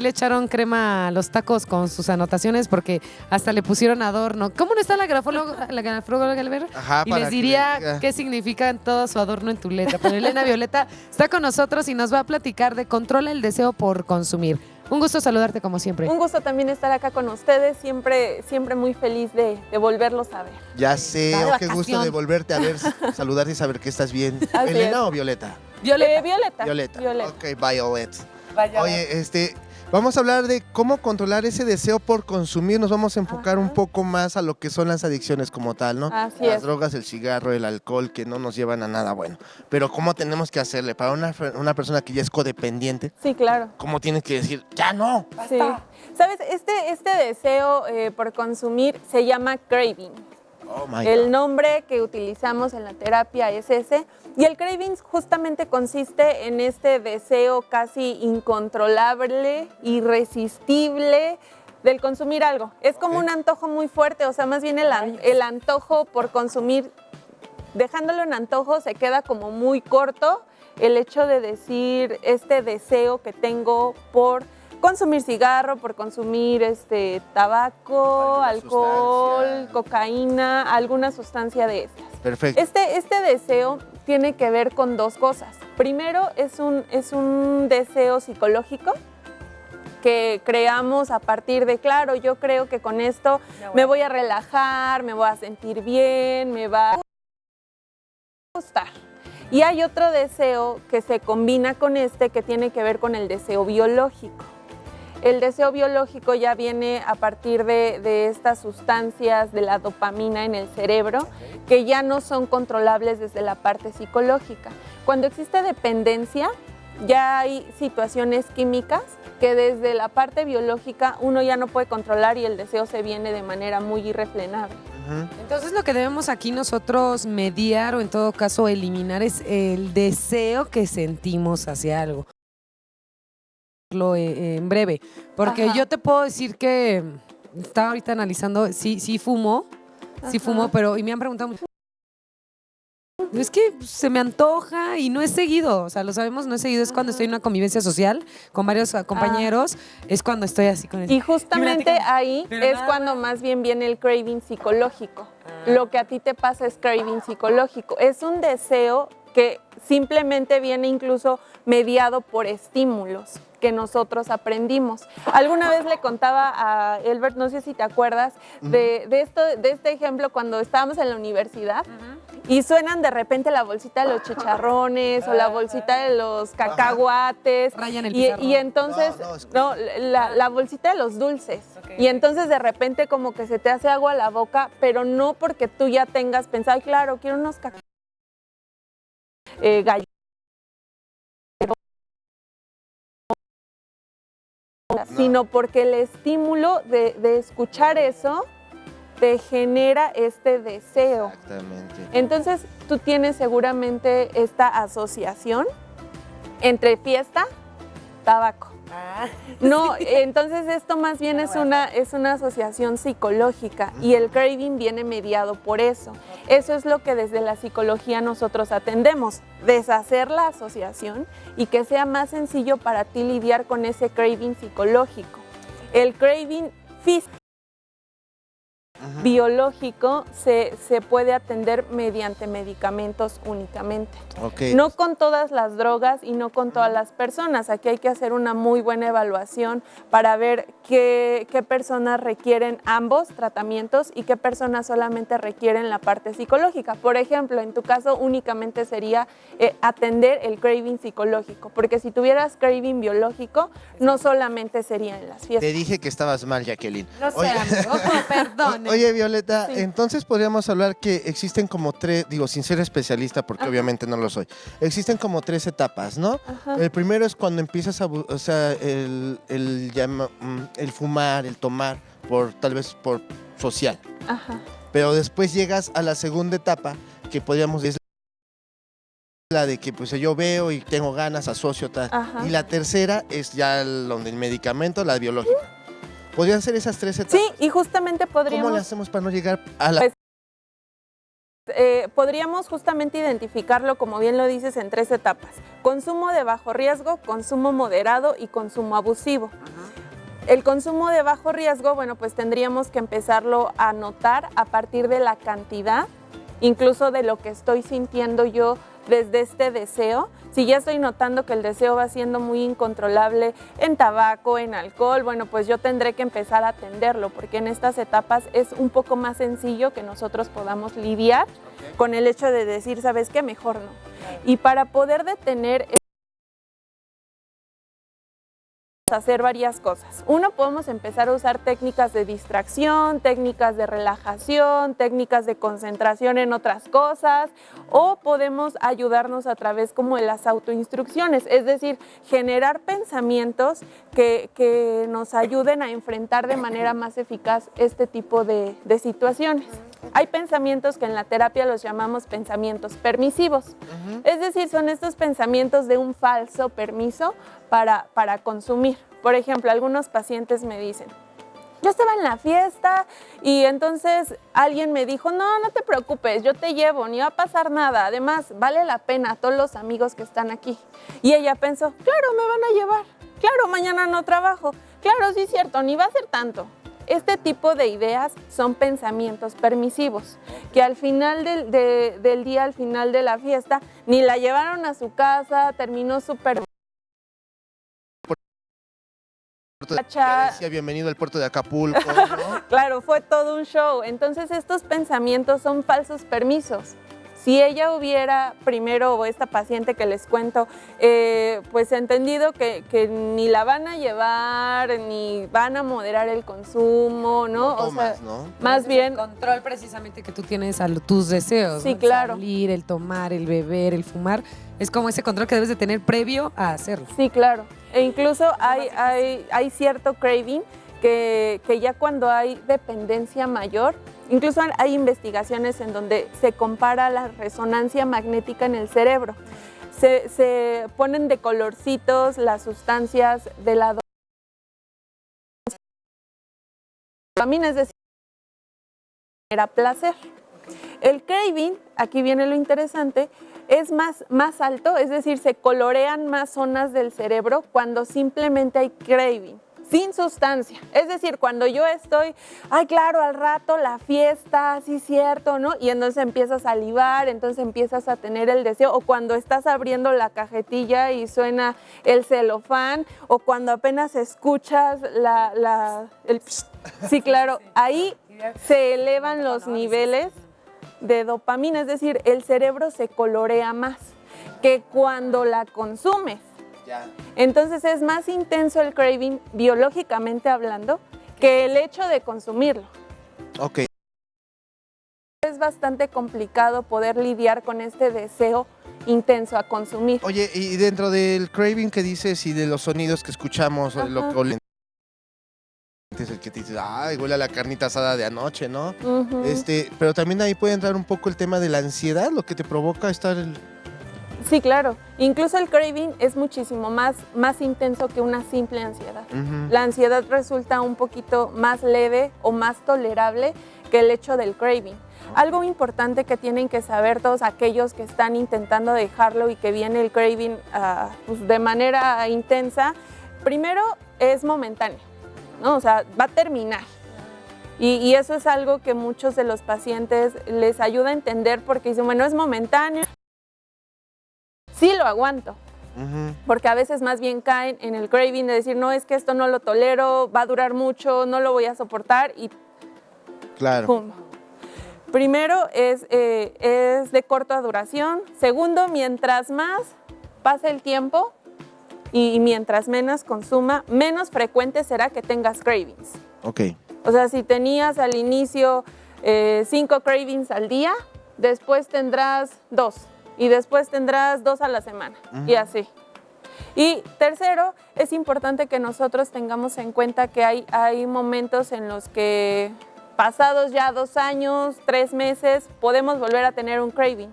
Le echaron crema a los tacos con sus anotaciones porque hasta le pusieron adorno. ¿Cómo no está la grafóloga Galver? Ajá, Y para les que diría le diga. qué significa todo su adorno en tu letra. Pero Elena Violeta está con nosotros y nos va a platicar de Controla el deseo por consumir. Un gusto saludarte como siempre. Un gusto también estar acá con ustedes, siempre muy feliz de volverlos a ver. Ya sé, Está de qué gusto vacación. de volverte a ver, saludarte y saber que estás bien. Así ¿Elena es. o Violeta? Violeta. Violeta. Ok, Violet. Vaya. Oye, vamos a hablar de cómo controlar ese deseo por consumir. Nos vamos a enfocar un poco más a lo que son las adicciones como tal, ¿no? Así Las es. drogas, el cigarro, el alcohol, que no nos llevan a nada bueno. Pero ¿cómo tenemos que hacerle? Para una persona que ya es codependiente, Sí, claro. ¿cómo tienes que decir, ya no? Sí. ¿Sabes? Este deseo por consumir se llama craving. Oh my El God. nombre que utilizamos en la terapia es ese. Y el craving justamente consiste en este deseo casi incontrolable, irresistible del consumir algo. Es como un antojo muy fuerte, o sea, más bien el antojo por consumir, dejándolo en antojo se queda como muy corto el hecho de decir este deseo que tengo por consumir cigarro, por consumir tabaco, Alguna alcohol, sustancia. cocaína, alguna sustancia de estas. Perfecto. Este deseo tiene que ver con dos cosas. Primero, es un deseo psicológico que creamos a partir de, claro, yo creo que con esto me voy a relajar, me voy a sentir bien, me va a gustar. Y hay otro deseo que se combina con que tiene que ver con el deseo biológico. El deseo biológico ya viene a partir de estas sustancias de la dopamina en el cerebro que ya no son controlables desde la parte psicológica. Cuando existe dependencia, ya hay situaciones químicas que desde la parte biológica uno ya no puede controlar y el deseo se viene de manera muy irrefrenable. Entonces lo que debemos aquí nosotros mediar o en todo caso eliminar es el deseo que sentimos hacia algo. En breve, porque Ajá. yo te puedo decir que estaba ahorita analizando, sí fumo, pero y me han preguntado mucho. Es que se me antoja y no es seguido, o sea, lo sabemos, no es seguido, es cuando estoy en una convivencia social con varios compañeros, es cuando estoy así con el... Y justamente ahí Pero es nada cuando más bien viene el craving psicológico. Lo que a ti te pasa es craving psicológico. Es un deseo que simplemente viene incluso mediado por estímulos que nosotros aprendimos. Alguna vez le contaba a Elbert, no sé si te acuerdas, de este ejemplo cuando estábamos en la universidad. Y suenan de repente la bolsita de los chicharrones o la bolsita de los cacahuates. Rayan el Y pizarrón. entonces, no, la bolsita de los dulces. Y entonces de repente como que se te hace agua a la boca, pero no porque tú ya tengas pensado, "Ay, claro, quiero unos cacahuates, galletas", sino porque el estímulo de escuchar eso te genera este deseo. Exactamente. Entonces, tú tienes seguramente esta asociación entre fiesta, tabaco. No, entonces esto más bien es una asociación psicológica y el craving viene mediado por eso. Eso es lo que desde la psicología nosotros atendemos, deshacer la asociación y que sea más sencillo para ti lidiar con ese craving psicológico. El craving físico biológico se puede atender mediante medicamentos únicamente. Okay. No con todas las drogas y no con todas las personas. Aquí hay que hacer una muy buena evaluación para ver qué personas requieren ambos tratamientos y qué personas solamente requieren la parte psicológica. Por ejemplo, en tu caso únicamente sería atender el craving psicológico, porque si tuvieras craving biológico, no solamente sería en las fiestas. Te dije que estabas mal, Jacqueline. No sé, Oye, amigo, perdón. Oye, Violeta, Sí. entonces podríamos hablar que existen como tres, digo, sin ser especialista, porque obviamente no lo soy, existen como tres etapas, ¿no? Ajá. El primero es cuando empiezas o sea, el fumar, el tomar, tal vez por social. Ajá. Pero después llegas a la segunda etapa, que podríamos decir la de que pues yo veo y tengo ganas, asocio tal. Ajá. Y la tercera es ya donde el medicamento, la biológica. ¿Podrían ser esas tres etapas? Sí, y justamente ¿Cómo le podríamos hacemos para no llegar a la... Pues, Podríamos justamente identificarlo, como bien lo dices, en 3 etapas. Consumo de bajo riesgo, consumo moderado y consumo abusivo. El consumo de bajo riesgo, bueno, pues tendríamos que empezarlo a notar a partir de la cantidad, incluso de lo que estoy sintiendo yo desde este deseo. Si ya estoy notando que el deseo va siendo muy incontrolable en tabaco, en alcohol, bueno, pues yo tendré que empezar a atenderlo, porque en estas etapas es un poco más sencillo que nosotros podamos lidiar con el hecho de decir, ¿sabes qué? Mejor no. Y para poder detener, hacer varias cosas. Uno, podemos empezar a usar técnicas de distracción, técnicas de relajación, técnicas de concentración en otras cosas, o podemos ayudarnos a través como de las autoinstrucciones, es decir, generar pensamientos que nos ayuden a enfrentar de manera más eficaz este tipo de situaciones. Hay pensamientos que en la terapia los llamamos pensamientos permisivos, es decir, son estos pensamientos de un falso permiso para consumir. Por ejemplo, algunos pacientes me dicen, yo estaba en la fiesta y entonces alguien me dijo, no, no te preocupes, yo te llevo, ni va a pasar nada, además vale la pena todos los amigos que están aquí. Y ella pensó, claro, me van a llevar, claro, mañana no trabajo, claro, sí es cierto, ni va a ser tanto. Este tipo de ideas son pensamientos permisivos, que al final del día, al final de la fiesta, ni la llevaron a su casa, terminó súper... Decía, bienvenido al puerto de Acapulco, ¿no? Claro, fue todo un show. Entonces estos pensamientos son falsos permisos. Si ella hubiera primero, o esta paciente que les cuento, pues entendido que ni la van a llevar, ni van a moderar el consumo, ¿no? No tomas, o sea, ¿no? más bien... El control precisamente que tú tienes a tus deseos. Sí, ¿no? claro. El salir, el tomar, el beber, el fumar. Es como ese control que debes de tener previo a hacerlo. Sí, claro. E incluso hay cierto craving que ya cuando hay dependencia mayor, incluso hay investigaciones en donde se compara la resonancia magnética en el cerebro. Se ponen de colorcitos las sustancias de la dopamina, es decir, era placer. El craving, aquí viene lo interesante, es más alto, es decir, se colorean más zonas del cerebro cuando simplemente hay craving, sin sustancia. Es decir, cuando yo estoy, ay, claro, al rato la fiesta, sí, cierto, ¿no? Y entonces empiezas a salivar, entonces empiezas a tener el deseo, o cuando estás abriendo la cajetilla y suena el celofán, o cuando apenas escuchas el sí, claro, ahí se elevan los niveles de dopamina, es decir, el cerebro se colorea más que cuando la consumes. Ya. Entonces es más intenso el craving, biológicamente hablando, que el hecho de consumirlo. Ok. Es bastante complicado poder lidiar con este deseo intenso a consumir. Oye, y dentro del craving que dices y de los sonidos que escuchamos, lo que olemos, es el que te dices, ay, huele a la carnita asada de anoche, ¿no? Ujú. Pero también ahí puede entrar un poco el tema de la ansiedad, lo que te provoca estar... Sí, claro. Incluso el craving es muchísimo más intenso que una simple ansiedad. La ansiedad resulta un poquito más leve o más tolerable que el hecho del craving. Algo importante que tienen que saber todos aquellos que están intentando dejarlo y que viene el craving pues de manera intensa, primero es momentáneo, ¿no? O sea, va a terminar. Y eso es algo que muchos de los pacientes les ayuda a entender porque dicen, bueno, es momentáneo. Sí lo aguanto, porque a veces más bien caen en el craving de decir, no, es que esto no lo tolero, va a durar mucho, no lo voy a soportar y Claro. ¡pum! Primero es de corta duración. Segundo, mientras más pase el tiempo y mientras menos consuma, menos frecuente será que tengas cravings. Ok. O sea, si tenías al inicio 5 cravings al día, después tendrás 2 y después tendrás 2 a la semana y así. Y tercero, es importante que nosotros tengamos en cuenta que hay momentos en los que pasados ya 2 años, 3 meses, podemos volver a tener un craving.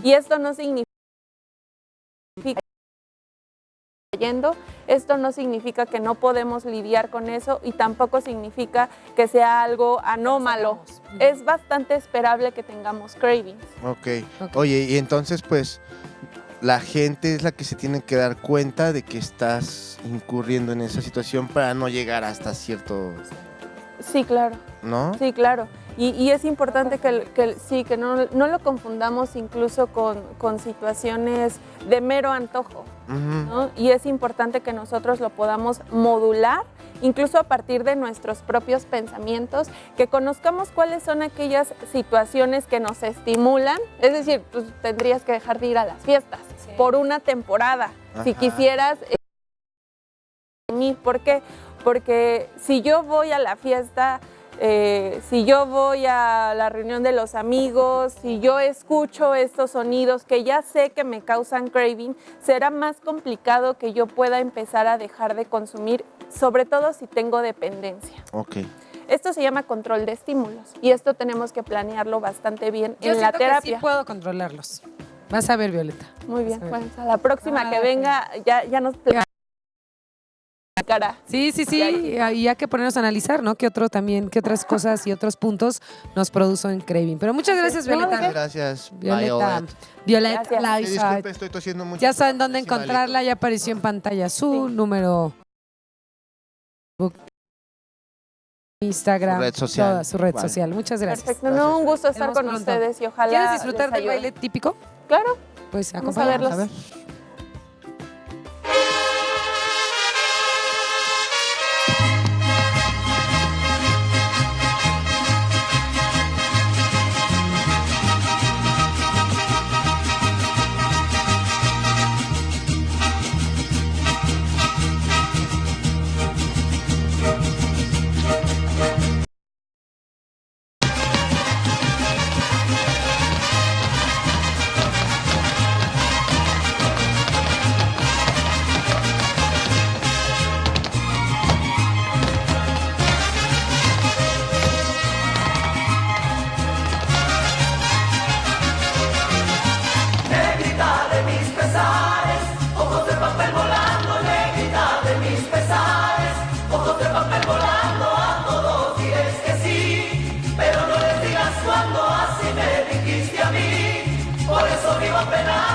Y esto no significa yendo. Esto no significa que no podemos lidiar con eso y tampoco significa que sea algo anómalo. Es bastante esperable que tengamos cravings. Ok. Oye, y entonces pues la gente es la que se tiene que dar cuenta de que estás incurriendo en esa situación para no llegar hasta cierto... Sí, claro. ¿No? Sí, claro. Y es importante que no lo confundamos incluso con situaciones de mero antojo, ¿no? Y es importante que nosotros lo podamos modular, incluso a partir de nuestros propios pensamientos, que conozcamos cuáles son aquellas situaciones que nos estimulan. Es decir, pues, tendrías que dejar de ir a las fiestas por una temporada, si quisieras. ¿Por qué? Porque si yo voy a la fiesta, si yo voy a la reunión de los amigos, si yo escucho estos sonidos que ya sé que me causan craving, será más complicado que yo pueda empezar a dejar de consumir, sobre todo si tengo dependencia. Ok. Esto se llama control de estímulos y esto tenemos que planearlo bastante bien Yo en la siento terapia. que sí puedo controlarlos. Vas a ver, Violeta. Muy bien, Vas a ver. pues a la próxima que venga ya nos platicará. Sí, y hay que ponernos a analizar, ¿no? ¿Qué otras cosas y otros puntos nos producen craving? Pero muchas gracias, No, Violeta. Gracias, Violeta Violet. Live Disculpe, Art. estoy tosiendo mucho. Ya saben dónde Sí, malito. encontrarla, ya apareció en pantalla su número, Instagram, Su red social. toda su red Vale. social. Muchas gracias. Perfecto, no, un gusto estar Nos con vemos ustedes y ojalá ¿Quieres disfrutar les del ayude. baile típico? Claro. Pues Vamos a acompáñanos. verlos. A ver. Por eso vivo apenas.